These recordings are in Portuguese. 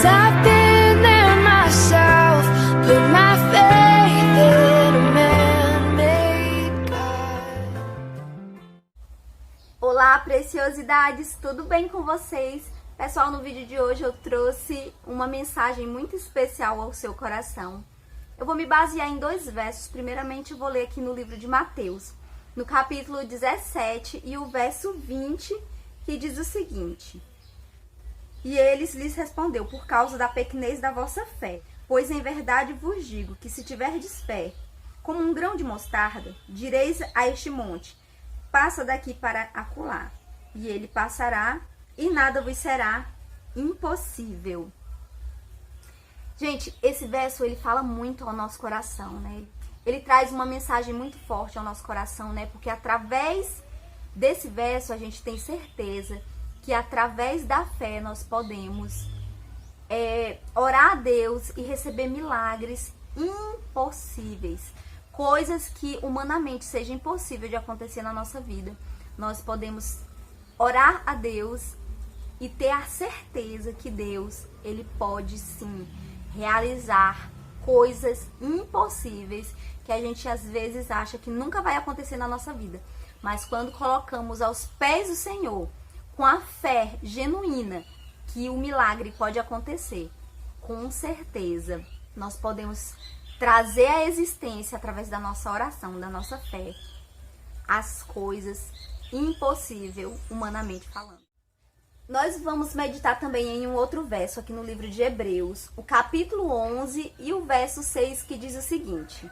I've been there myself, put my faith in a man-made God. Olá, preciosidades, tudo bem com vocês? Pessoal, no vídeo de hoje eu trouxe uma mensagem muito especial ao seu coração. Eu vou me basear em dois versos. Primeiramente eu vou ler aqui no livro de Mateus, no capítulo 17 e o verso 20, que diz o seguinte: E eles lhes respondeu: por causa da pequenez da vossa fé. Pois em verdade vos digo que se tiverdes fé, como um grão de mostarda, direis a este monte: passa daqui para acolá, e ele passará, e nada vos será impossível. Gente, esse verso ele fala muito ao nosso coração, né? Ele traz uma mensagem muito forte ao nosso coração, né? Porque através desse verso a gente tem certeza que através da fé nós podemos orar a Deus e receber milagres impossíveis. Coisas que humanamente seja impossível de acontecer na nossa vida. Nós podemos orar a Deus e ter a certeza que Deus, ele pode sim realizar coisas impossíveis que a gente às vezes acha que nunca vai acontecer na nossa vida. Mas quando colocamos aos pés do Senhor, com a fé genuína que o milagre pode acontecer, com certeza nós podemos trazer à existência, através da nossa oração, da nossa fé, as coisas impossíveis, humanamente falando. Nós vamos meditar também em um outro verso aqui no livro de Hebreus, o capítulo 11 e o verso 6, que diz o seguinte: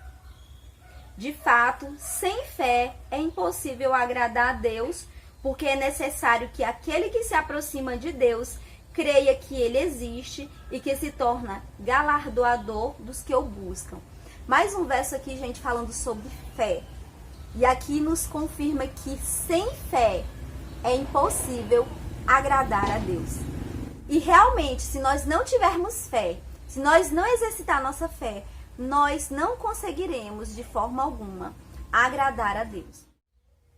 De fato, sem fé é impossível agradar a Deus, porque é necessário que aquele que se aproxima de Deus creia que ele existe e que se torna galardoador dos que o buscam. Mais um verso aqui, gente, falando sobre fé. E aqui nos confirma que sem fé é impossível agradar a Deus. E realmente, se nós não tivermos fé, se nós não exercitar nossa fé, nós não conseguiremos de forma alguma agradar a Deus.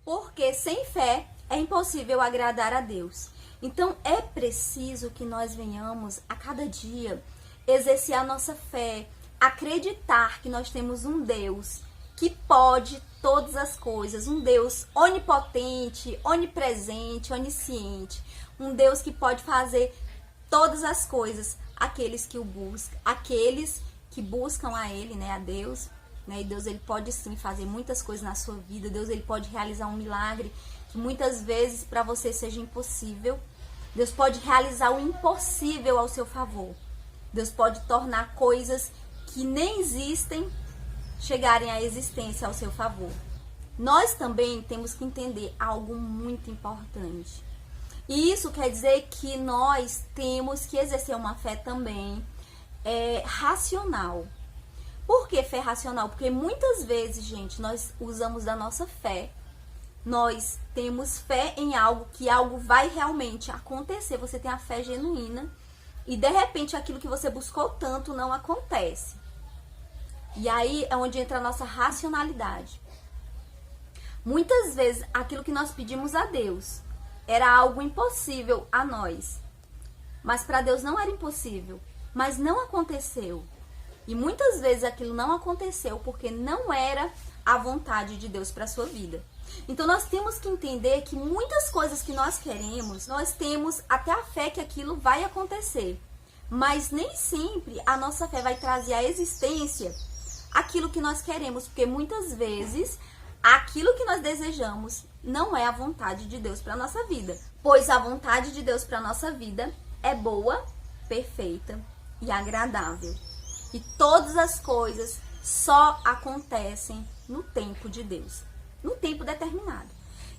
Porque sem fé é impossível agradar a Deus. Então é preciso que nós venhamos a cada dia exercer a nossa fé, acreditar que nós temos um Deus que pode todas as coisas, um Deus onipotente, onipresente, onisciente, um Deus que pode fazer todas as coisas, aqueles que o buscam, aqueles que buscam a Ele, né, a Deus, né, e Deus ele pode sim fazer muitas coisas na sua vida. Deus ele pode realizar um milagre que muitas vezes para você seja impossível. Deus pode realizar o impossível ao seu favor. Deus pode tornar coisas que nem existem chegarem à existência ao seu favor. Nós também temos que entender algo muito importante. E isso quer dizer que nós temos que exercer uma fé também racional. Por que fé racional? Porque muitas vezes, gente, nós usamos da nossa fé. Nós temos fé em algo, que algo vai realmente acontecer. Você tem a fé genuína e de repente aquilo que você buscou tanto não acontece. E aí é onde entra a nossa racionalidade. Muitas vezes aquilo que nós pedimos a Deus era algo impossível a nós. Mas para Deus não era impossível, mas não aconteceu. E muitas vezes aquilo não aconteceu porque não era a vontade de Deus para a sua vida. Então nós temos que entender que muitas coisas que nós queremos, nós temos até a fé que aquilo vai acontecer. Mas nem sempre a nossa fé vai trazer à existência aquilo que nós queremos, porque muitas vezes aquilo que nós desejamos não é a vontade de Deus para a nossa vida. Pois a vontade de Deus para a nossa vida é boa, perfeita e agradável. E todas as coisas só acontecem no tempo de Deus, no tempo determinado.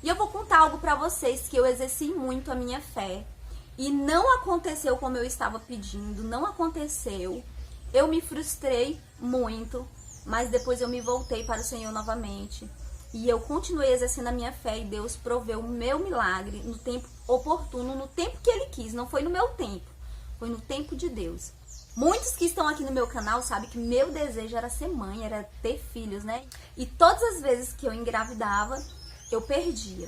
E eu vou contar algo para vocês que eu exerci muito a minha fé e não aconteceu como eu estava pedindo, não aconteceu. Eu me frustrei muito, mas depois eu me voltei para o Senhor novamente. E eu continuei exercendo a minha fé e Deus proveu o meu milagre no tempo oportuno, no tempo que Ele quis. Não foi no meu tempo, foi no tempo de Deus. Muitos que estão aqui no meu canal sabem que meu desejo era ser mãe, era ter filhos, né? E todas as vezes que eu engravidava, eu perdia.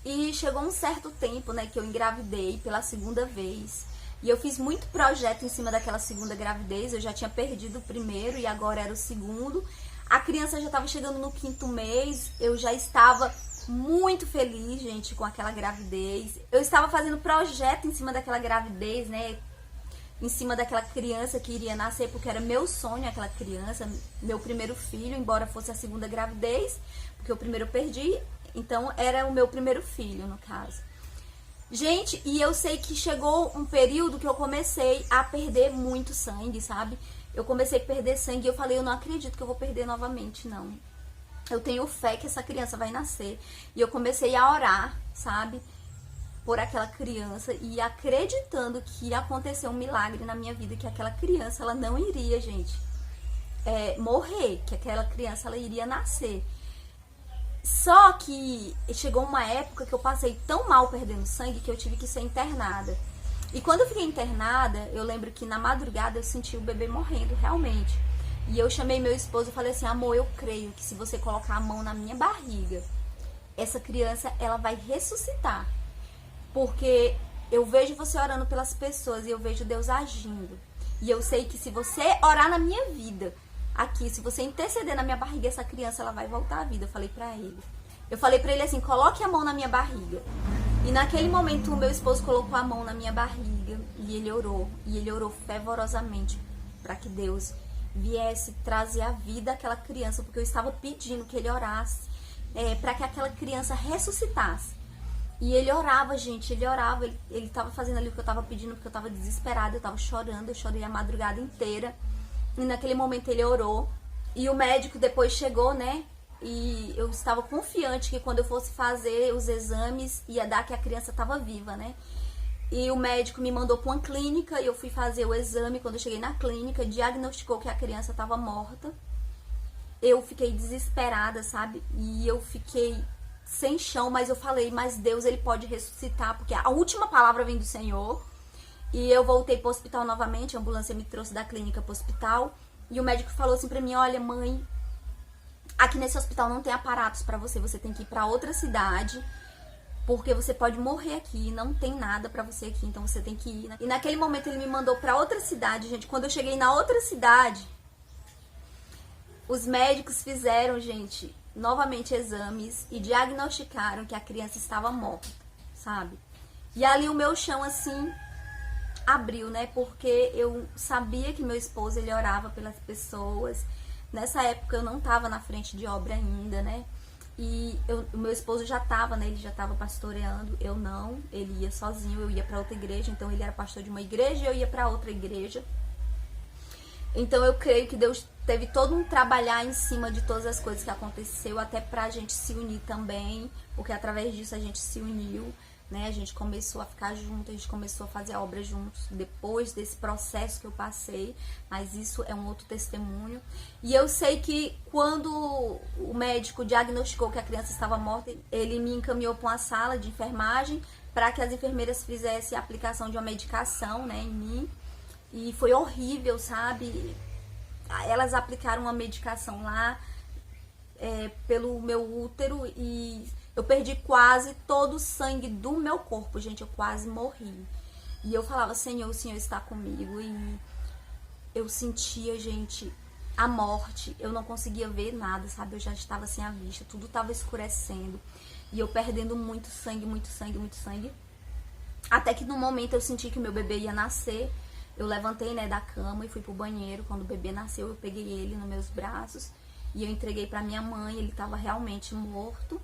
E chegou um certo tempo, né, que eu engravidei pela segunda vez. E eu fiz muito projeto em cima daquela segunda gravidez. Eu já tinha perdido o primeiro e agora era o segundo. A criança já estava chegando no 5º mês. Eu já estava muito feliz, gente, com aquela gravidez. Eu estava fazendo projeto em cima daquela gravidez, né? Em cima daquela criança que iria nascer, porque era meu sonho aquela criança, meu primeiro filho, embora fosse a segunda gravidez, porque o primeiro eu perdi, então era o meu primeiro filho, no caso. Gente, e eu sei que chegou um período que eu comecei a perder muito sangue, sabe? Eu comecei a perder sangue e eu falei, eu não acredito que eu vou perder novamente, não. Eu tenho fé que essa criança vai nascer. E eu comecei a orar, sabe? Por aquela criança e acreditando que ia acontecer um milagre na minha vida, que aquela criança, ela não iria, gente, morrer, que aquela criança, ela iria nascer. Só que chegou uma época que eu passei tão mal perdendo sangue que eu tive que ser internada. E quando eu fiquei internada, eu lembro que na madrugada eu senti o bebê morrendo, realmente. E eu chamei meu esposo e falei assim, amor, eu creio que se você colocar a mão na minha barriga, essa criança, ela vai ressuscitar. Porque eu vejo você orando pelas pessoas e eu vejo Deus agindo. E eu sei que se você orar na minha vida, aqui, se você interceder na minha barriga, essa criança, ela vai voltar à vida. Eu falei pra ele. Eu falei pra ele assim, coloque a mão na minha barriga. E naquele momento o meu esposo colocou a mão na minha barriga e ele orou. E ele orou fervorosamente para que Deus viesse trazer a vida àquela criança, porque eu estava pedindo que ele orasse para que aquela criança ressuscitasse. E ele orava, gente, ele orava, ele tava fazendo ali o que eu tava pedindo, porque eu tava desesperada, eu tava chorando, eu chorei a madrugada inteira. E naquele momento ele orou. E o médico depois chegou, né? E eu estava confiante que quando eu fosse fazer os exames, ia dar que a criança tava viva, né? E o médico me mandou para uma clínica e eu fui fazer o exame. Quando eu cheguei na clínica, diagnosticou que a criança tava morta. Eu fiquei desesperada, sabe? E eu fiquei sem chão, mas eu falei, mas Deus, ele pode ressuscitar, porque a última palavra vem do Senhor. E eu voltei pro hospital novamente, a ambulância me trouxe da clínica pro hospital, e o médico falou assim pra mim, olha, mãe, aqui nesse hospital não tem aparatos pra você, você tem que ir pra outra cidade, porque você pode morrer aqui, não tem nada pra você aqui, então você tem que ir, né? E naquele momento ele me mandou pra outra cidade, gente. Quando eu cheguei na outra cidade, os médicos fizeram, gente, novamente exames e diagnosticaram que a criança estava morta, sabe? E ali o meu chão, assim, abriu, né? Porque eu sabia que meu esposo, ele orava pelas pessoas. Nessa época eu não estava na frente de obra ainda, né? E o meu esposo já estava, né? Ele já estava pastoreando, eu não. Ele ia sozinho, eu ia para outra igreja. Então ele era pastor de uma igreja e eu ia para outra igreja. Então eu creio que Deus teve todo um trabalhar em cima de todas as coisas que aconteceu, até pra gente se unir também, porque através disso a gente se uniu, né? A gente começou a ficar junto, a gente começou a fazer a obra juntos, depois desse processo que eu passei, mas isso é um outro testemunho. E eu sei que quando o médico diagnosticou que a criança estava morta, ele me encaminhou para uma sala de enfermagem para que as enfermeiras fizessem a aplicação de uma medicação, né, em mim. E foi horrível, sabe? Elas aplicaram uma medicação lá pelo meu útero e eu perdi quase todo o sangue do meu corpo, gente. Eu quase morri. E eu falava, Senhor, o Senhor está comigo. E eu sentia, gente, a morte. Eu não conseguia ver nada, sabe? Eu já estava sem a vista, tudo estava escurecendo. E eu perdendo muito sangue, muito sangue, muito sangue. Até que no momento eu senti que o meu bebê ia nascer. Eu levantei, né, da cama e fui pro banheiro. Quando o bebê nasceu, eu peguei ele nos meus braços e eu entreguei pra minha mãe. Ele tava realmente morto.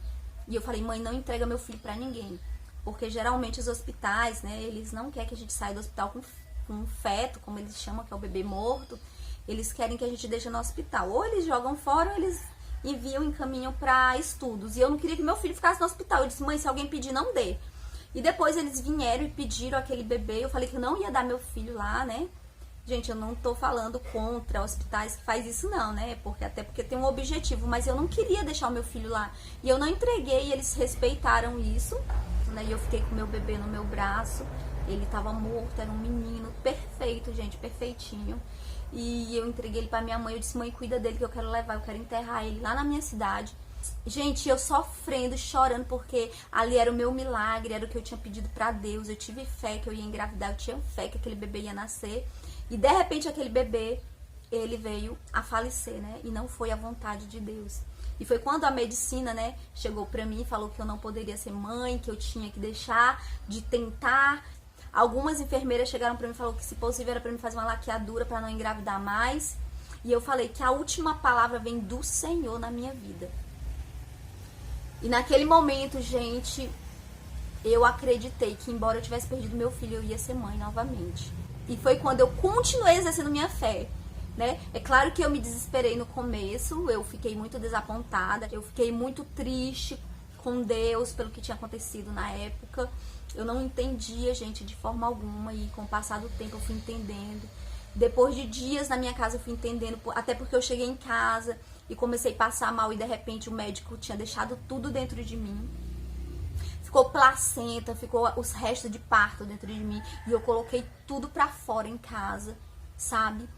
E eu falei, mãe, não entrega meu filho pra ninguém. Porque geralmente os hospitais, né, eles não querem que a gente saia do hospital com um feto, como eles chamam, que é o bebê morto. Eles querem que a gente deixe no hospital. Ou eles jogam fora ou eles enviam, encaminham pra estudos. E eu não queria que meu filho ficasse no hospital. Eu disse, mãe, se alguém pedir, não dê. E depois eles vieram e pediram aquele bebê. Eu falei que eu não ia dar meu filho lá, né? Gente, eu não tô falando contra hospitais que faz isso não, né? Até porque tem um objetivo. Mas eu não queria deixar o meu filho lá. E eu não entreguei e eles respeitaram isso, né? E eu fiquei com o meu bebê no meu braço. Ele tava morto, era um menino perfeito, gente, perfeitinho. E eu entreguei ele pra minha mãe. Eu disse, mãe, cuida dele que eu quero levar, eu quero enterrar ele lá na minha cidade. Gente, eu sofrendo, chorando, porque ali era o meu milagre, era o que eu tinha pedido pra Deus. Eu tive fé que eu ia engravidar, eu tinha fé que aquele bebê ia nascer. E de repente aquele bebê, ele veio a falecer, né? E não foi a vontade de Deus. E foi quando a medicina, né, chegou pra mim e falou que eu não poderia ser mãe, que eu tinha que deixar de tentar. Algumas enfermeiras chegaram pra mim e falaram que se possível era pra mim fazer uma laqueadura pra não engravidar mais. E eu falei que a última palavra vem do Senhor na minha vida. E naquele momento, gente, eu acreditei que embora eu tivesse perdido meu filho, eu ia ser mãe novamente. E foi quando eu continuei exercendo minha fé, né? É claro que eu me desesperei no começo, eu fiquei muito desapontada, eu fiquei muito triste com Deus pelo que tinha acontecido na época. Eu não entendia, gente, de forma alguma, e com o passar do tempo eu fui entendendo. Depois de dias na minha casa eu fui entendendo, até porque eu cheguei em casa e comecei a passar mal e de repente o médico tinha deixado tudo dentro de mim. Ficou placenta, ficou os restos de parto dentro de mim e eu coloquei tudo pra fora em casa, sabe?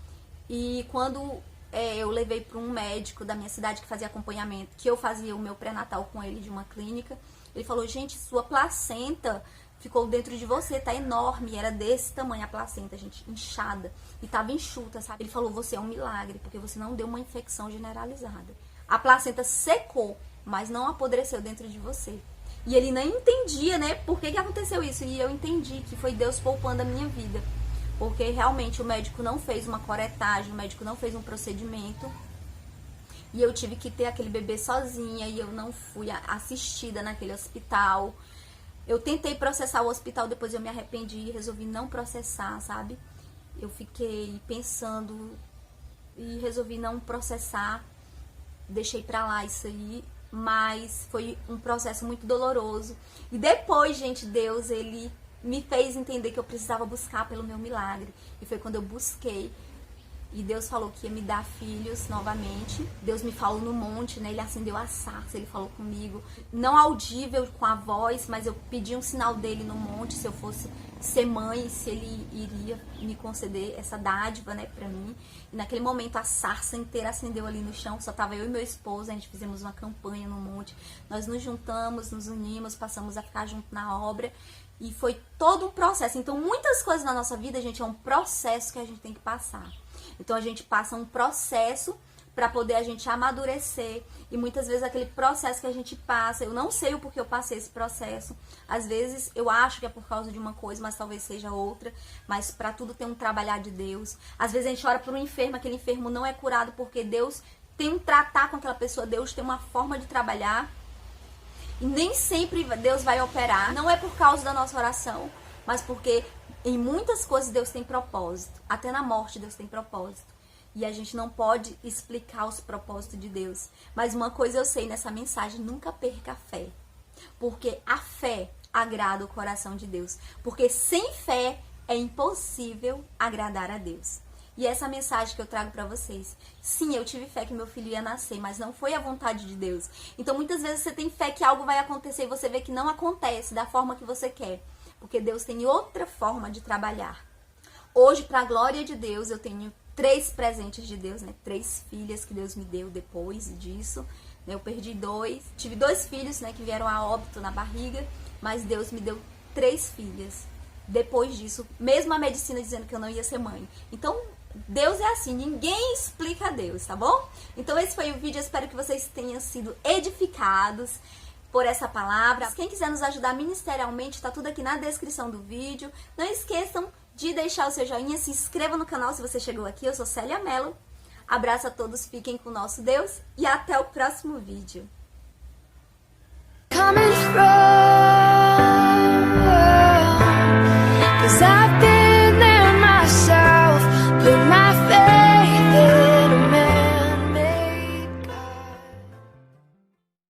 E quando eu levei para um médico da minha cidade que fazia acompanhamento, que eu fazia o meu pré-natal com ele de uma clínica, ele falou, gente, sua placenta ficou dentro de você, tá enorme, era desse tamanho a placenta, gente, inchada, e tava enxuta, sabe? Ele falou, você é um milagre, porque você não deu uma infecção generalizada. A placenta secou, mas não apodreceu dentro de você. E ele nem entendia, né, por que aconteceu isso, e eu entendi que foi Deus poupando a minha vida, porque realmente o médico não fez uma curetagem, o médico não fez um procedimento, e eu tive que ter aquele bebê sozinha, e eu não fui assistida naquele hospital. Eu tentei processar o hospital, depois eu me arrependi e resolvi não processar, sabe? Eu fiquei pensando e resolvi não processar, deixei pra lá isso aí, mas foi um processo muito doloroso. E depois, gente, Deus, ele me fez entender que eu precisava buscar pelo meu milagre. E foi quando eu busquei. E Deus falou que ia me dar filhos novamente. Deus me falou no monte, né? Ele acendeu a sarça, ele falou comigo. Não audível com a voz, mas eu pedi um sinal dele no monte, se eu fosse ser mãe, se ele iria me conceder essa dádiva, né, pra mim. E naquele momento a sarça inteira acendeu ali no chão, só tava eu e meu esposo, a gente fizemos uma campanha no monte. Nós nos juntamos, nos unimos, passamos a ficar junto na obra. E foi todo um processo. Então muitas coisas na nossa vida, gente, é um processo que a gente tem que passar. Então a gente passa um processo para poder a gente amadurecer. E muitas vezes aquele processo que a gente passa, eu não sei o porquê eu passei esse processo. Às vezes eu acho que é por causa de uma coisa, mas talvez seja outra. Mas para tudo tem um trabalhar de Deus. Às vezes a gente ora por um enfermo, aquele enfermo não é curado porque Deus tem um tratar com aquela pessoa. Deus tem uma forma de trabalhar. E nem sempre Deus vai operar. Não é por causa da nossa oração, mas porque em muitas coisas Deus tem propósito. Até na morte Deus tem propósito. E a gente não pode explicar os propósitos de Deus. Mas uma coisa eu sei nessa mensagem, nunca perca a fé. Porque a fé agrada o coração de Deus. Porque sem fé é impossível agradar a Deus. E essa mensagem que eu trago pra vocês. Sim, eu tive fé que meu filho ia nascer, mas não foi a vontade de Deus. Então muitas vezes você tem fé que algo vai acontecer e você vê que não acontece da forma que você quer. Porque Deus tem outra forma de trabalhar. Hoje, pra glória de Deus, eu tenho 3 presentes de Deus, né? 3 filhas que Deus me deu depois disso. Eu perdi 2. Tive 2 filhos, né, que vieram a óbito na barriga. Mas Deus me deu 3 filhas. Depois disso, mesmo a medicina dizendo que eu não ia ser mãe. Então, Deus é assim, ninguém explica Deus, tá bom? Então esse foi o vídeo, eu espero que vocês tenham sido edificados por essa palavra. Quem quiser nos ajudar ministerialmente, tá tudo aqui na descrição do vídeo. Não esqueçam de deixar o seu joinha, se inscreva no canal se você chegou aqui. Eu sou Célia Mello. Abraço a todos, fiquem com o nosso Deus e até o próximo vídeo.